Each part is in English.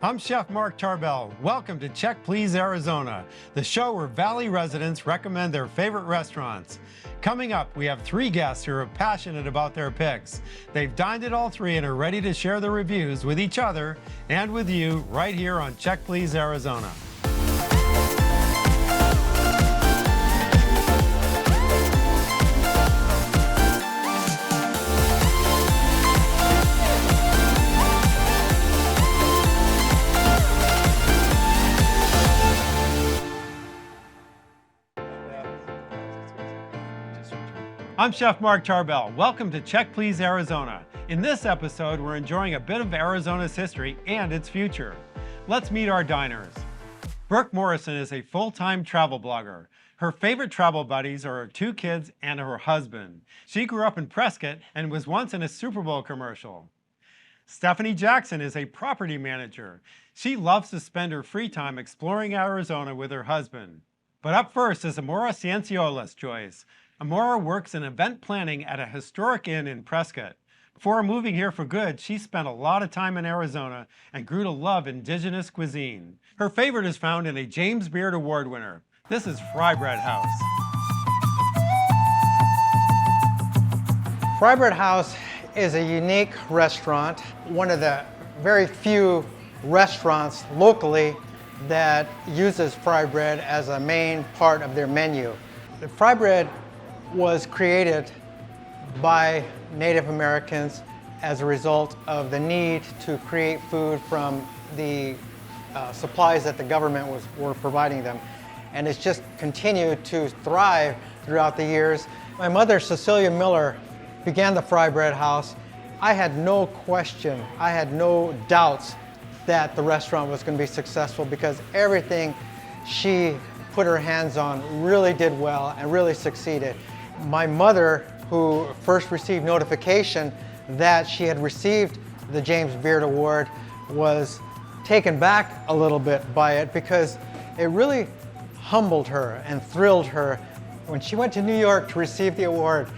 I'm Chef Mark Tarbell. Welcome to Check Please Arizona, the show where Valley residents recommend their favorite restaurants. Coming up, we have 3 guests who are passionate about their picks. They've dined at all 3 and are ready to share their reviews with each other and with you right here on Check Please Arizona. I'm Chef Mark Tarbell. Welcome to Check Please Arizona. In this episode, we're enjoying a bit of Arizona's history and its future. Let's meet our diners. Brooke Morrison is a full-time travel blogger. Her favorite travel buddies are her 2 kids and her husband. She grew up in Prescott and was once in a Super Bowl commercial. Stephanie Jackson is a property manager. She loves to spend her free time exploring Arizona with her husband. But up first is Amora Cienciola's choice. Amora works in event planning at a historic inn in Prescott. Before moving here for good, she spent a lot of time in Arizona and grew to love indigenous cuisine. Her favorite is found in a James Beard Award winner. This is Fry Bread House. Fry Bread House is a unique restaurant, one of the very few restaurants locally that uses fry bread as a main part of their menu. The fry bread was created by Native Americans as a result of the need to create food from the supplies that the government were providing them. And it's just continued to thrive throughout the years. My mother, Cecilia Miller, began the Fry Bread House. I had no question, I had no doubts that the restaurant was going to be successful because everything she put her hands on really did well and really succeeded. My mother, who first received notification that she had received the James Beard Award, was taken back a little bit by it because it really humbled her and thrilled her. When she went to New York to receive the award,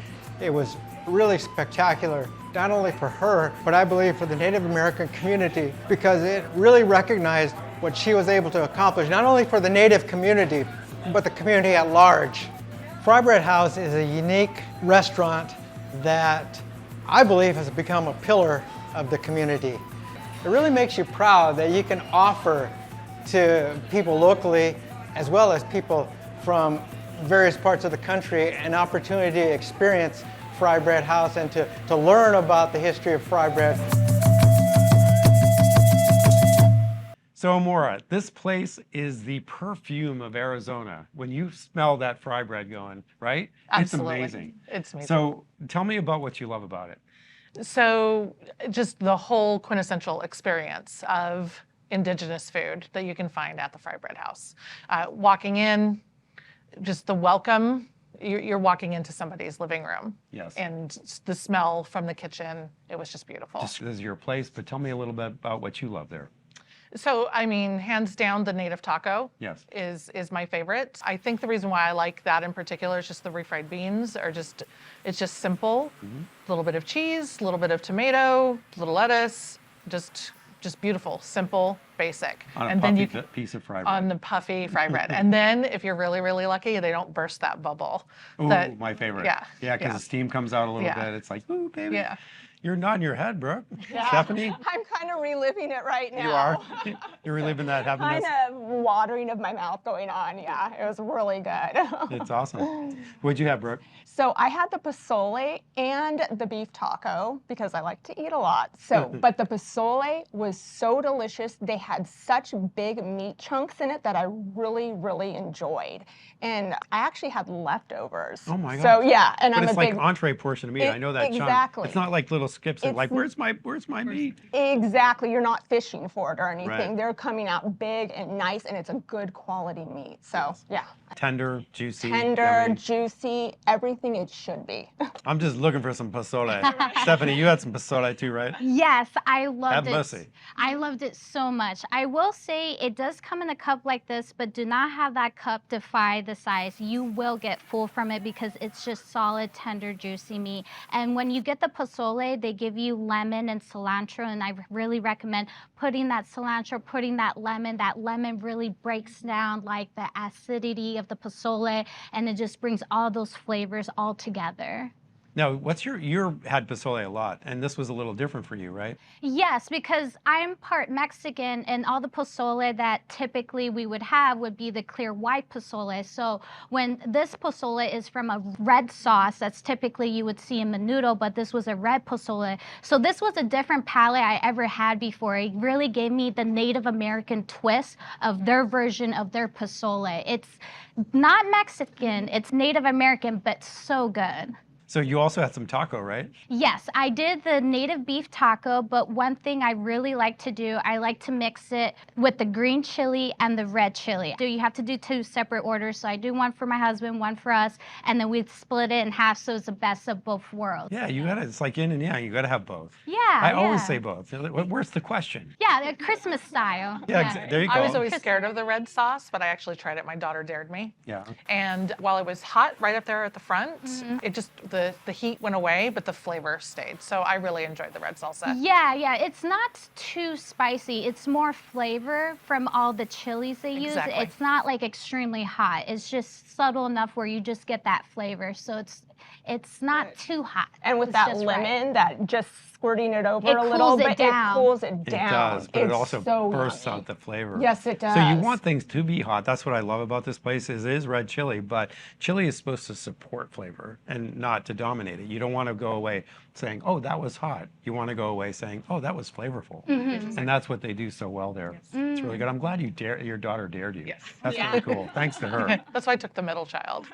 it was really spectacular, not only for her, but I believe for the Native American community, because it really recognized what she was able to accomplish, not only for the Native community, but the community at large. Fry Bread House is a unique restaurant that I believe has become a pillar of the community. It really makes you proud that you can offer to people locally, as well as people from various parts of the country, an opportunity to experience Fry Bread House and to learn about the history of fry bread. So Amora, this place is the perfume of Arizona. When you smell that fry bread going, right? Absolutely. It's amazing. It's amazing. So tell me about what you love about it. So just the whole quintessential experience of indigenous food that you can find at the Fry Bread House. Walking in, just the welcome, you're walking into somebody's living room. Yes. And the smell from the kitchen, it was just beautiful. This is your place, but tell me a little bit about what you love there. So, I mean, hands down, the native taco Yes. is my favorite. I think the reason why I like that in particular is just the refried beans are just, it's just simple. A little bit of cheese, a little bit of tomato, a little lettuce, just beautiful, simple, basic. On a and puffy then you piece of fry bread. on the puffy fry bread. And then if you're really, really lucky, they don't burst that bubble. Ooh, that, my favorite. Yeah. Yeah, because the steam comes out a little Yeah. bit. It's like, ooh, baby. Yeah. You're nodding your head, Brooke. Yeah. Stephanie? I'm kind of reliving it right now. You are? You're reliving that happiness? Kind of watering of my mouth going on. Yeah, it was really good. It's awesome. What'd you have, Brooke? So I had the pozole and the beef taco because I like to eat a lot. So, but the pozole was so delicious. They had such big meat chunks in it that I really, really enjoyed. And I actually had leftovers. Oh my So gosh. yeah, and But I'm it's a like big entree portion of meat. I know that chunk. exactly. It's not like little skips and It's like, where's my meat? Exactly. You're not fishing for it or anything. Right. They're coming out big and nice, and it's a good quality meat. So yeah. Tender, juicy, Tender, yummy. juicy, everything it should be. I'm just looking for some pozole. Stephanie, you had some pozole too, right? Yes, I loved Have it. mercy. I loved it so much. I will say it does come in a cup like this, but do not have that cup defy the size. You will get full from it because it's just solid, tender, juicy meat. And when you get the pozole, pozole, they give you lemon and cilantro, and I really recommend putting that cilantro, putting that lemon. That lemon really breaks down like the acidity of the pozole, and it just brings all those flavors all together. Now, you had pozole a lot, and this was a little different for you, right? Yes, because I'm part Mexican, and all the pozole that typically we would have would be the clear white pozole. So when this pozole is from a red sauce, that's typically you would see in menudo, but this was a red pozole. So this was a different palate I ever had before. It really gave me the Native American twist of their version of their pozole. It's not Mexican, it's Native American, but so good. So you also had some taco, right? Yes, I did the native beef taco, but one thing I really like to do, I like to mix it with the green chili and the red chili. So you have to do 2 separate orders. So I do one for my husband, one for us, and then we split it in half so it's the best of both worlds. Yeah, you gotta, it's like yin and yang, you gotta have both. Yeah, I always yeah. say both. Where's the question? Yeah, they're Christmas style. Yeah, there you go. I was always scared of the red sauce, but I actually tried it. My daughter dared me. Yeah. And while it was hot right up there at the front, it just, the heat went away, but the flavor stayed. So I really enjoyed the red salsa. Yeah, it's not too spicy. It's more flavor from all the chilies they use. Exactly. It's not like extremely hot. It's just subtle enough where you just get that flavor. So it's not too hot. And with It's that just lemon, right. that just squirting it over It a little cools it bit, down. it cools it It down. does, but it It's also so bursts yummy. out the flavor. Yes, it does. So you want things to be hot. That's what I love about this place is it is red chili, but chili is supposed to support flavor and not to dominate it. You don't want to go away saying, oh, that was hot. You want to go away saying, oh, that was flavorful. And that's what they do so well there. It's really good. I'm glad your daughter dared you. Yes. That's really cool. Thanks to her. That's why I took the middle child.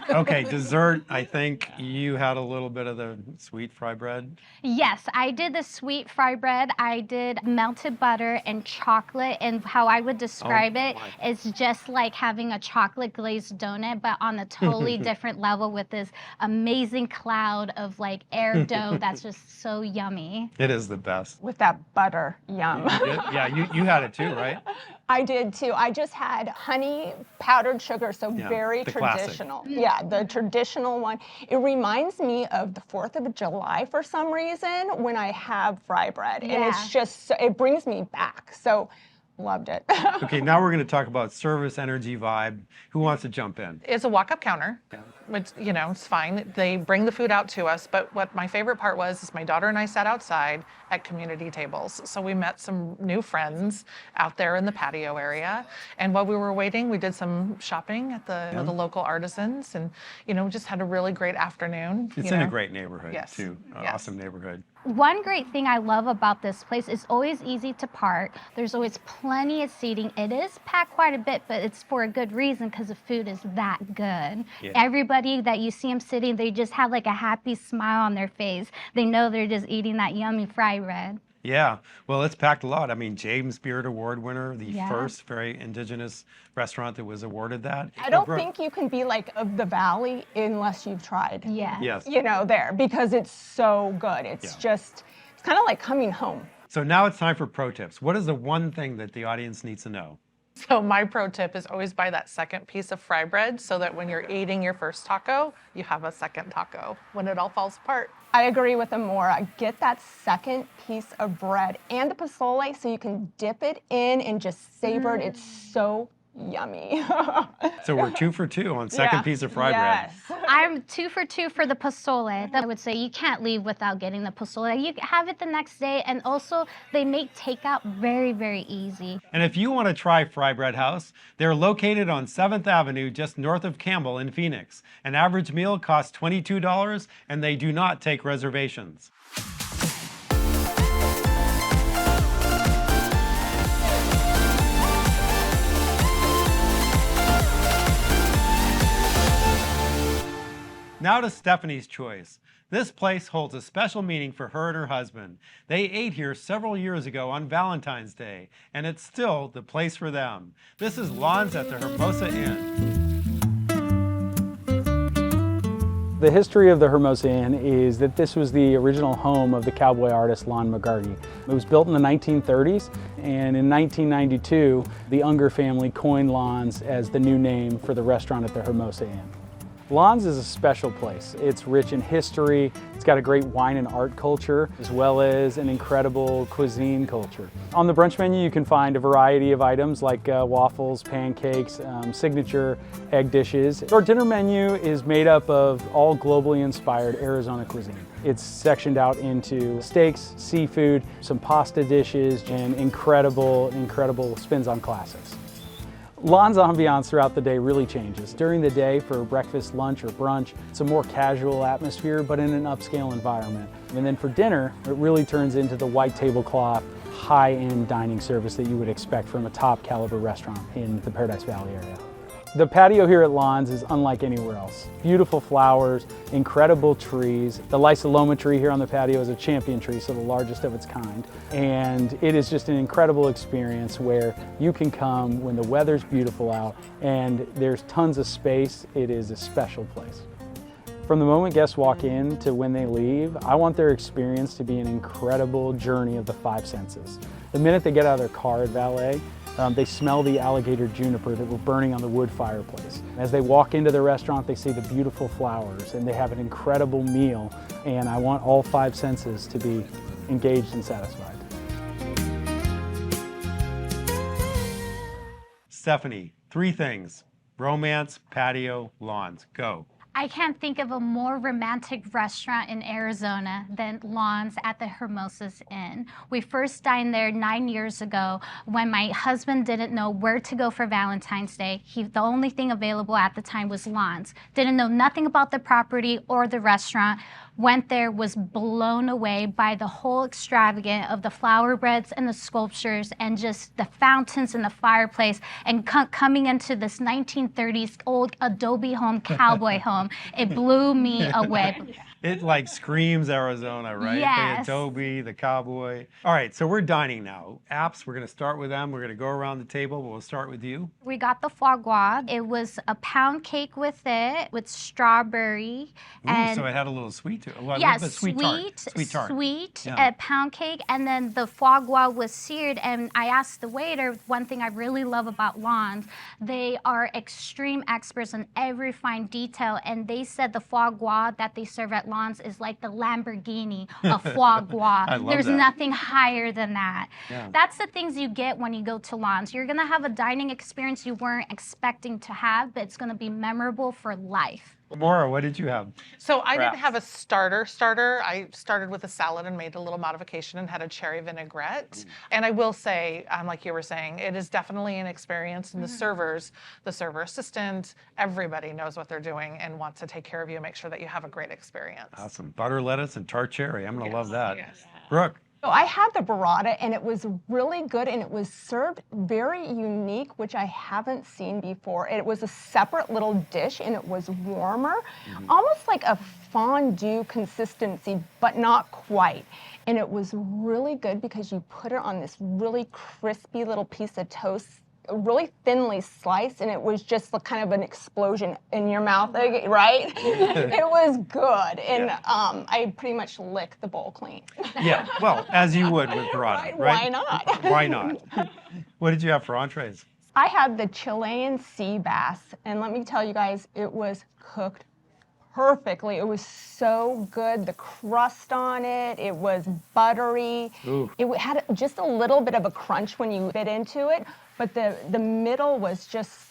Okay, dessert. I think you had a little bit of the sweet fry bread. Yes, I did the sweet fry bread. I did melted butter and chocolate, and how I would describe it my. is just like having a chocolate glazed donut, but on a totally different level with this amazing cloud of like air dough that's just so yummy. It is the best. With that butter, yum. Yeah, you had it too, right? I did too. I just had honey powdered sugar, so Yeah, very the classic. traditional. Yeah, the traditional one. It reminds me of the 4th of July for some reason when I have fry bread. And Yeah. it's just, it brings me back. So loved it. Okay, now we're going to talk about service, energy, vibe. Who wants to jump in? It's a walk-up counter, which, it's fine. They bring the food out to us, but what my favorite part was is my daughter and I sat outside at community tables. So we met some new friends out there in the patio area, and while we were waiting, we did some shopping at the local artisans, and just had a really great afternoon. It's in a great neighborhood Yes. too. Yes. Awesome neighborhood. One great thing I love about this place is always easy to park. There's always plenty of seating. It is packed quite a bit, but it's for a good reason because the food is that good. Yeah. Everybody that you see them sitting, they just have like a happy smile on their face. They know they're just eating that yummy fry bread. Yeah, well, it's packed a lot. I mean, James Beard Award winner, the Yeah. first very indigenous restaurant that was awarded that. I don't think you can be like of the valley unless you've tried. Yeah. Yes. There, because it's so good. It's just, it's kind of like coming home. So now it's time for pro tips. What is the one thing that the audience needs to know? So my pro tip is always buy that second piece of fry bread so that when you're eating your first taco, you have a second taco when it all falls apart. I agree with Amora. Get that second piece of bread and the pozole so you can dip it in and just savor it. It's so yummy. So we're 2 for 2 on second Yeah. piece of fry bread. Yes. I'm 2 for 2 for the pozole. I would say you can't leave without getting the pozole. You have it the next day, and also they make takeout very, very easy. And if you want to try Fry Bread House, they're located on 7th Avenue, just north of Campbell in Phoenix. An average meal costs $22, and they do not take reservations. Now to Stephanie's Choice. This place holds a special meaning for her and her husband. They ate here several years ago on Valentine's Day, and it's still the place for them. This is Lawns at the Hermosa Inn. The history of the Hermosa Inn is that this was the original home of the cowboy artist Lon McGarty. It was built in the 1930s, and in 1992, the Unger family coined Lon's as the new name for the restaurant at the Hermosa Inn. Lons is a special place. It's rich in history, it's got a great wine and art culture, as well as an incredible cuisine culture. On the brunch menu, you can find a variety of items like waffles, pancakes, signature egg dishes. Our dinner menu is made up of all globally inspired Arizona cuisine. It's sectioned out into steaks, seafood, some pasta dishes, and incredible spins on classics. Lons' ambiance throughout the day really changes. During the day for breakfast, lunch, or brunch, it's a more casual atmosphere, but in an upscale environment. And then for dinner, it really turns into the white tablecloth, high-end dining service that you would expect from a top caliber restaurant in the Paradise Valley area. The patio here at Lons is unlike anywhere else. Beautiful flowers, incredible trees. The Lysoloma tree here on the patio is a champion tree, so the largest of its kind. And it is just an incredible experience where you can come when the weather's beautiful out and there's tons of space. It is a special place. From the moment guests walk in to when they leave, I want their experience to be an incredible journey of the five senses. The minute they get out of their car at valet, they smell the alligator juniper that we're burning on the wood fireplace. As they walk into the restaurant, they see the beautiful flowers and they have an incredible meal. And I want all five senses to be engaged and satisfied. Stephanie, 3 things: romance, patio, Lons. Go. I can't think of a more romantic restaurant in Arizona than Lons at the Hermosa's Inn. We first dined there 9 years ago when my husband didn't know where to go for Valentine's Day. The only thing available at the time was Lons. Didn't know nothing about the property or the restaurant. Went there, was blown away by the whole extravagance of the flower beds and the sculptures and just the fountains and the fireplace, and coming into this 1930s old adobe home, cowboy home. It blew me away. It like screams Arizona, right? Yes. The adobe, the cowboy. All right, so we're dining now. Apps, we're gonna start with them. We're gonna go around the table, but we'll start with you. We got the foie gras. It was a pound cake with it, with strawberry. Ooh, and so it had a little sweet to it. Well, I yeah, love the sweet tart. sweet, Yeah. pound cake, and then the foie gras was seared. And I asked the waiter, one thing I really love about Lons, they are extreme experts in every fine detail, and they said the foie gras that they serve at Lons is like the Lamborghini of foie gras. I love There's that. nothing higher than that. Yeah. That's the things you get when you go to Lons. You're gonna have a dining experience you weren't expecting to have, but it's gonna be memorable for life. Maura, what did you have? So I didn't Wraps. have a starter. I started with a salad and made a little modification and had a cherry vinaigrette. And I will say, like you were saying, it is definitely an experience. And the servers, the server assistant, everybody knows what they're doing and wants to take care of you and make sure that you have a great experience. Awesome. Butter lettuce and tart cherry. I'm gonna love that. Yes. Brooke. So I had the burrata and it was really good and it was served very unique, which I haven't seen before. It was a separate little dish and it was warmer, almost like a fondue consistency, but not quite. And it was really good because you put it on this really crispy little piece of toast, really thinly sliced, and it was just kind of an explosion in your mouth, right? It was good, and I pretty much licked the bowl clean. Yeah, well, as you would with burrata, right? Why not? Why not? What did you have for entrees? I had the Chilean sea bass, and let me tell you guys, it was cooked perfectly. It was so good. The crust on it, it was buttery. Ooh. It had just a little bit of a crunch when you bit into it, but the middle was just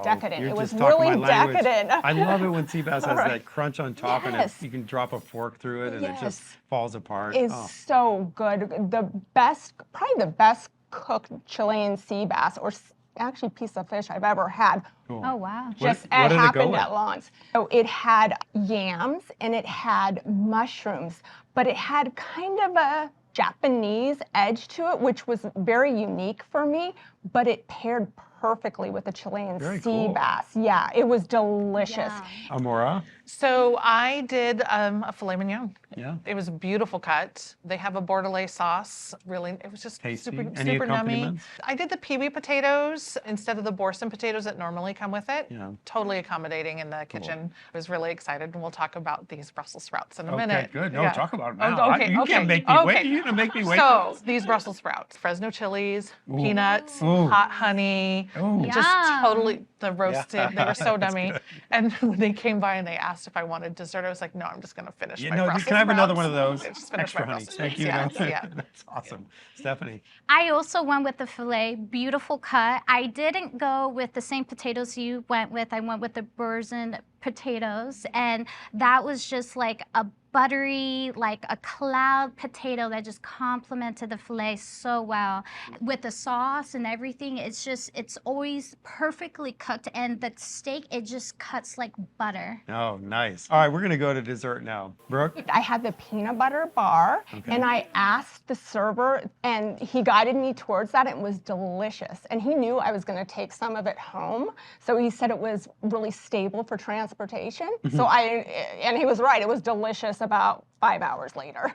decadent. You're It was just talking really my language. decadent. I love it when sea bass has Right. that crunch on top and Yes. you can drop a fork through it and it just Yes. falls apart. Is Oh. so good. Probably the best cooked Chilean sea bass, or actually piece of fish I've ever had. Cool. Oh, wow. Just what it did it go happened with? at Lons. So it had yams and it had mushrooms, but it had kind of a Japanese edge to it, which was very unique for me, but it paired perfectly with the Chilean Very sea cool. bass. Yeah, it was delicious. Yeah. Amora? So I did a filet mignon. Yeah. It was a beautiful cut. They have a bordelaise sauce. Really, it was just Tasty. super, Any super nummy. accompaniments? I did the peewee potatoes instead of the Borson potatoes that normally come with it. Yeah. Totally accommodating in the kitchen. I was really excited, and we'll talk about these Brussels sprouts in a Okay, minute. good. No, Yeah. talk about it Oh, now. okay, You okay, can't make me wait. okay. You're going to make me wait. So these Brussels sprouts, Fresno chilies, peanuts, Ooh. hot honey, Ooh. just Yum. totally the roasted. They were so dummy. And when they came by and they asked if I wanted dessert, I was like, no, I'm just going to finish my Brussels can I have another one of sprouts. those? Just finish Extra my honey. Brussels Thank sprouts. you. Yes, yeah. That's awesome. Stephanie. I also went with the filet, beautiful cut. I didn't go with the same potatoes you went with. I went with the Burzen potatoes, and that was just like a buttery, like a cloud potato that just complemented the filet so well. With the sauce and everything, it's always perfectly cooked, and the steak, it just cuts like butter. Oh, nice. All right, we're going to go to dessert now. Brooke? I had the peanut butter bar, and I asked the server, and he guided me towards that. And it was delicious, and he knew I was going to take some of it home, so he said it was really stable for transportation. And he was right. It was delicious about 5 hours later.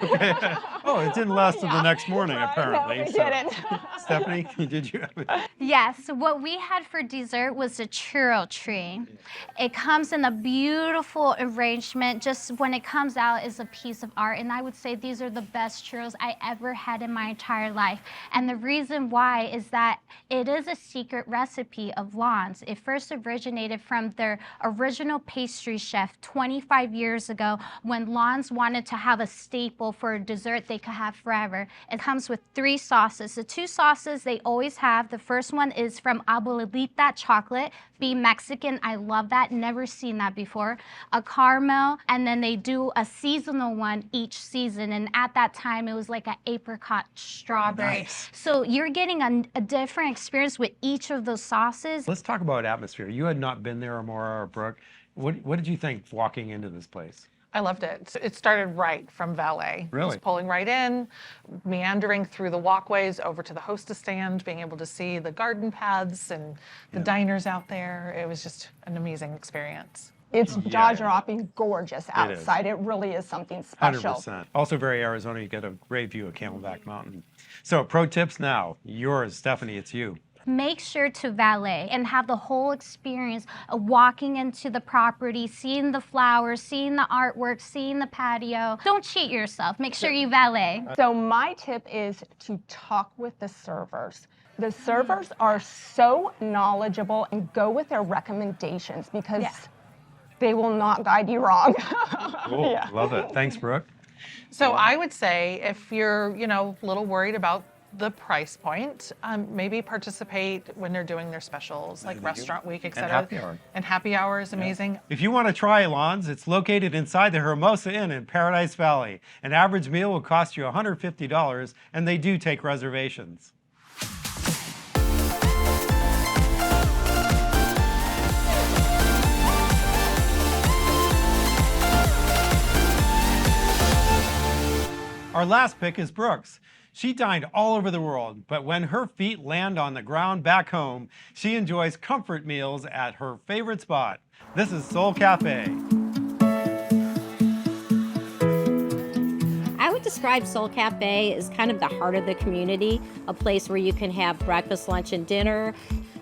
Oh, it didn't last till the next morning, apparently. No, it didn't. Stephanie, did you have it? Yes, what we had for dessert was the churro tree. It comes in a beautiful arrangement. Just when it comes out is a piece of art, and I would say these are the best churros I ever had in my entire life. And the reason why is that it is a secret recipe of Lon's. It first originated from their original pastry chef 25 years ago when Lon's wanted to have a staple for a dessert they could have forever. It comes with 3 sauces. The 2 sauces they always have. The first one is from Abuelita chocolate. Be Mexican, I love that. Never seen that before. A caramel, and then they do a seasonal one each season. And at that time, it was like an apricot strawberry. Nice. So you're getting a different experience with each of those sauces. Let's talk about atmosphere. You had not been there, Amora or Brooke. What did you think walking into this place? I loved it. It started right from valet. Really? Just pulling right in, meandering through the walkways over to the hostess stand, being able to see the garden paths and the diners out there. It was just an amazing experience. It's jaw-dropping gorgeous outside. It really is something special. 100%. Also very Arizona. You get a great view of Camelback Mountain. So pro tips now. Yours, Stephanie, it's you. Make sure to valet and have the whole experience of walking into the property, seeing the flowers, seeing the artwork, seeing the patio. Don't cheat yourself. Make sure you valet. So my tip is to talk with the servers. The servers are so knowledgeable, and go with their recommendations because they will not guide you wrong. Cool. Love it. Thanks, Brooke. So I would say if you're, a little worried about the price point, maybe participate when they're doing their specials, like Restaurant Week, etc. And happy hour. And happy hour is amazing. If you want to try Lon's, it's located inside the Hermosa Inn in Paradise Valley. An average meal will cost you $150, and they do take reservations. Our last pick is Brooke's. She dined all over the world, but when her feet land on the ground back home, she enjoys comfort meals at her favorite spot. This is Soul Cafe. I would describe Soul Cafe as kind of the heart of the community, a place where you can have breakfast, lunch, and dinner.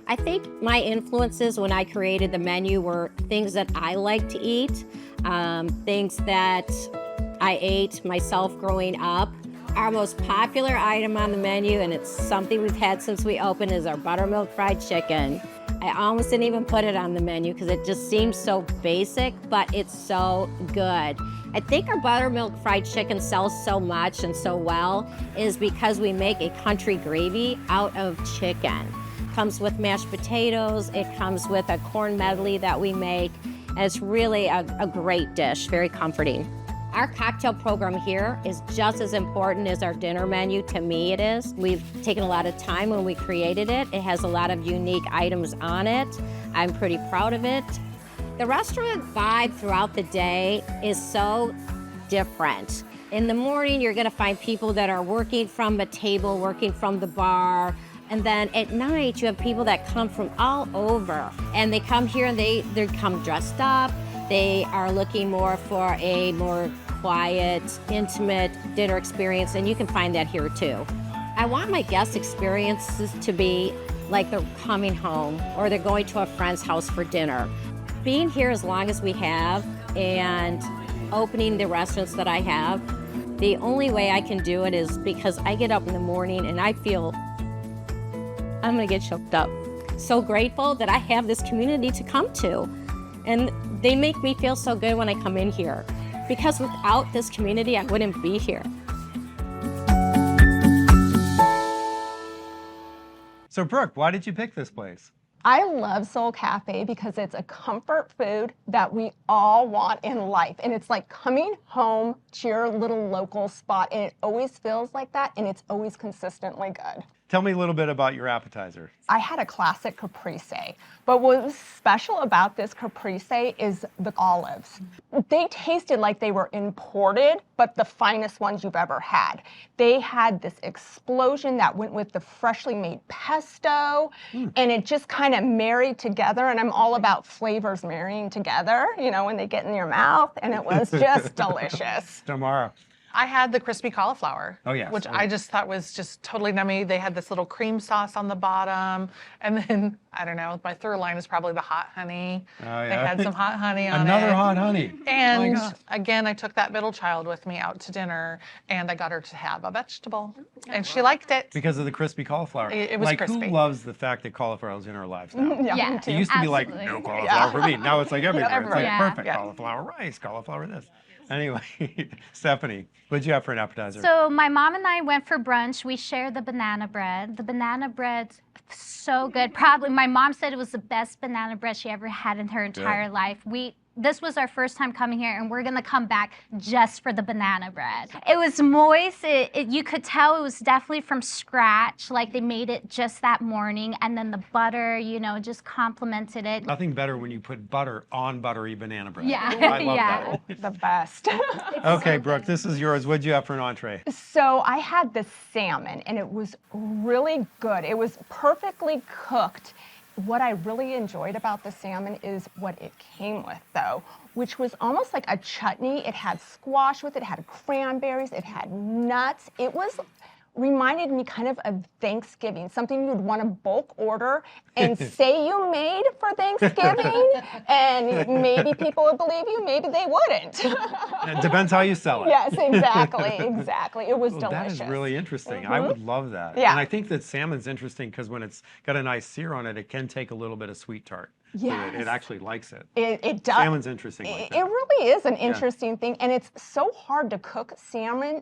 I think my influences when I created the menu were things that I like to eat, things that I ate myself growing up. Our most popular item on the menu, and it's something we've had since we opened, is our buttermilk fried chicken. I almost didn't even put it on the menu because it just seems so basic, but it's so good. I think our buttermilk fried chicken sells so much and so well is because we make a country gravy out of chicken. It comes with mashed potatoes, it comes with a corn medley that we make, and it's really a great dish, very comforting. Our cocktail program here is just as important as our dinner menu. To me, it is. We've taken a lot of time when we created it. It has a lot of unique items on it. I'm pretty proud of it. The restaurant vibe throughout the day is so different. In the morning, you're gonna find people that are working from a table, working from the bar. And then at night, you have people that come from all over. And they come here and they come dressed up. They are looking more for a more quiet, intimate dinner experience, and you can find that here too. I want my guest experiences to be like they're coming home or they're going to a friend's house for dinner. Being here as long as we have and opening the restaurants that I have, the only way I can do it is because I get up in the morning and I feel I'm gonna get choked up. so grateful that I have this community to come to. And they make me feel so good when I come in here, because without this community, I wouldn't be here. So Brooke, why did you pick this place? I love Soul Cafe because it's a comfort food that we all want in life. And it's like coming home to your little local spot, and it always feels like that, and it's always consistently good. Tell me a little bit about your appetizer. I had a classic caprese, but what was special about this caprese is the olives. They tasted like they were imported, but the finest ones you've ever had. They had this explosion that went with the freshly made pesto, and it just kind of married together, and I'm all about flavors marrying together, you know, when they get in your mouth, and it was just delicious. Tamara. I had the crispy cauliflower, Oh, yes. which Oh, I yeah. just thought was just totally yummy. They had this little cream sauce on the bottom, and then I don't know. My third line is probably the hot honey. Oh, They yeah. had some hot honey on Another it. hot honey. And My God. again, I took that middle child with me out to dinner, and I got her to have a vegetable, and she liked it. Because of the crispy cauliflower. It was like, crispy. who loves the fact that cauliflower is in our lives now? Yeah. me too. It used to be like, Absolutely. no cauliflower for me. Now it's like everywhere. It's everywhere. like Yeah. perfect Yeah. cauliflower rice, cauliflower this. Anyway, Stephanie, what'd you have for an appetizer? So my mom and I went for brunch. We shared the banana bread. The banana bread's so good. Probably my mom said it was the best banana bread she ever had in her entire life. This was our first time coming here, and we're gonna come back just for the banana bread. It was moist. You could tell it was definitely from scratch. Like they made it just that morning, and then the butter, you know, just complemented it. Nothing better when you put butter on buttery banana bread. Yeah. I love Yeah. that. The best. Okay, Brooke, this is yours. What'd you have for an entree? So I had the salmon, and it was really good. It was perfectly cooked. What I really enjoyed about the salmon is what it came with, though, which was almost like a chutney. It had squash with it, it had cranberries, it had nuts. It reminded me kind of Thanksgiving, something you'd want to bulk order and say you made for Thanksgiving, and maybe people would believe you, maybe they wouldn't. It depends how you sell it. Yes, exactly, exactly. It was Oh, delicious. that is really interesting. I would love that. Yeah. And I think that salmon's interesting because when it's got a nice sear on it, it can take a little bit of sweet tart. to it. It Yes. actually likes it. It does. Salmon's interesting like It that. really is an interesting thing, and it's so hard to cook salmon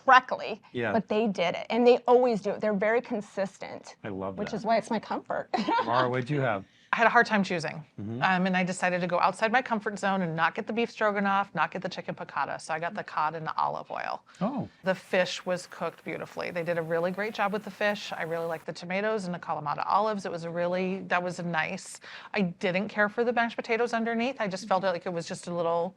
correctly, Yeah. but they did it, and they always do it. They're very consistent, I love which that. is why it's my comfort. Mara, what'd you have? I had a hard time choosing, Mm-hmm. and I decided to go outside my comfort zone and not get the beef stroganoff, not get the chicken piccata. So I got the cod in the olive oil. Oh, The fish was cooked beautifully. They did a really great job with the fish. I really liked the tomatoes and the Kalamata olives. That was nice. I didn't care for the mashed potatoes underneath. I just felt like it was just a little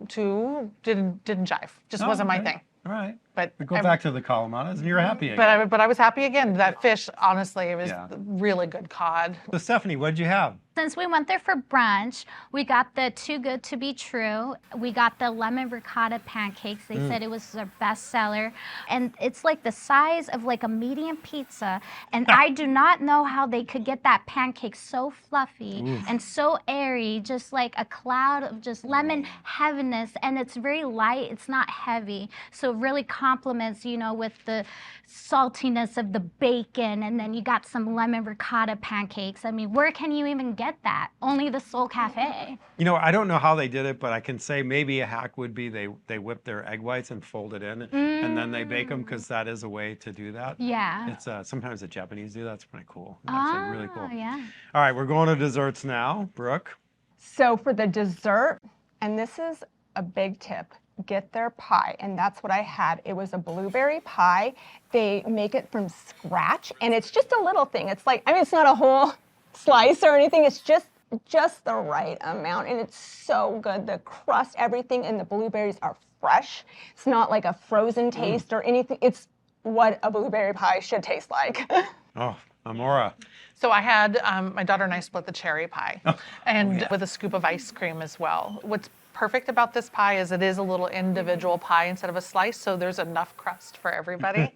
didn't jive. Just wasn't my okay. thing. All right. But We go back to the Kalamatas and you're happy again. but I was happy again. That fish, honestly, it was Yeah. really good cod. So Stephanie, what'd you have? Since we went there for brunch, we got the Too Good to Be True. We got the lemon ricotta pancakes. They said it was their best seller. And it's like the size of like a medium pizza. And I do not know how they could get that pancake so fluffy and so airy, just like a cloud of just lemon heaviness. And it's very light, it's not heavy. So it really complements, you know, with the saltiness of the bacon. And then you got some lemon ricotta pancakes. I mean, where can you even get that? Only the Soul Cafe. You know, I don't know how they did it, but I can say maybe a hack would be they whip their egg whites and fold it in, and then they bake them because that is a way to do that. Yeah. It's sometimes the Japanese do that. It's pretty cool. Actually, really cool. Yeah. All right, we're going to desserts now. Brooke. So for the dessert, and this is a big tip, get their pie, and that's what I had. It was a blueberry pie. They make it from scratch, and it's just a little thing. It's like, I mean, it's not a whole slice or anything. It's just the right amount, and it's so good. The crust, everything, and the blueberries are fresh. It's not like a frozen taste or anything. It's what a blueberry pie should taste like. Oh, Amora. So I had my daughter and I split the cherry pie, and with a scoop of ice cream as well. What's perfect about this pie is it is a little individual pie instead of a slice, so there's enough crust for everybody.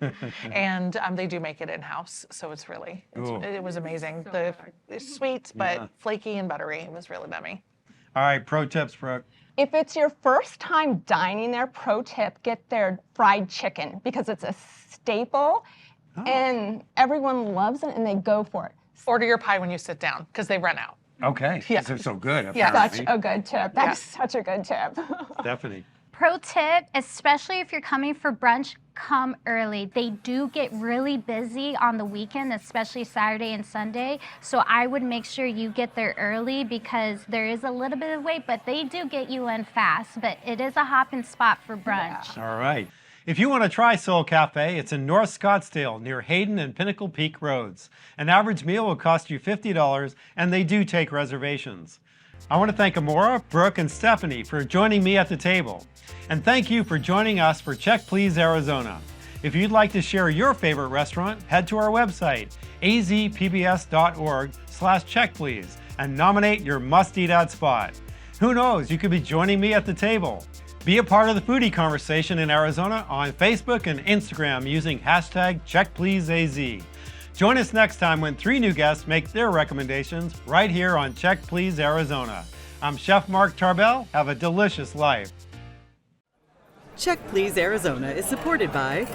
And they do make it in-house, so it was amazing. It's sweet, but flaky and buttery. It was really yummy. All right, pro tips, Brooke. If it's your first time dining there, pro tip, get their fried chicken because it's a staple and everyone loves it and they go for it. Order your pie when you sit down because they run out. Okay. Yeah. They're so good. Yeah. Apparently. Such a good tip. That's such a good tip. Definitely. Pro tip, especially if you're coming for brunch, come early. They do get really busy on the weekend, especially Saturday and Sunday. So I would make sure you get there early because there is a little bit of wait, but they do get you in fast. But it is a hopping spot for brunch. All right. If you want to try Soul Cafe, it's in North Scottsdale near Hayden and Pinnacle Peak Roads. An average meal will cost you $50 and they do take reservations. I want to thank Amora, Brooke, and Stephanie for joining me at the table. And thank you for joining us for Check Please Arizona. If you'd like to share your favorite restaurant, head to our website, azpbs.org/checkplease, and nominate your must-eat-at spot. Who knows, you could be joining me at the table. Be a part of the foodie conversation in Arizona on Facebook and Instagram using hashtag CheckPleaseAZ. Join us next time when 3 new guests make their recommendations right here on Check Please Arizona. I'm Chef Mark Tarbell. Have a delicious life. Check Please Arizona is supported by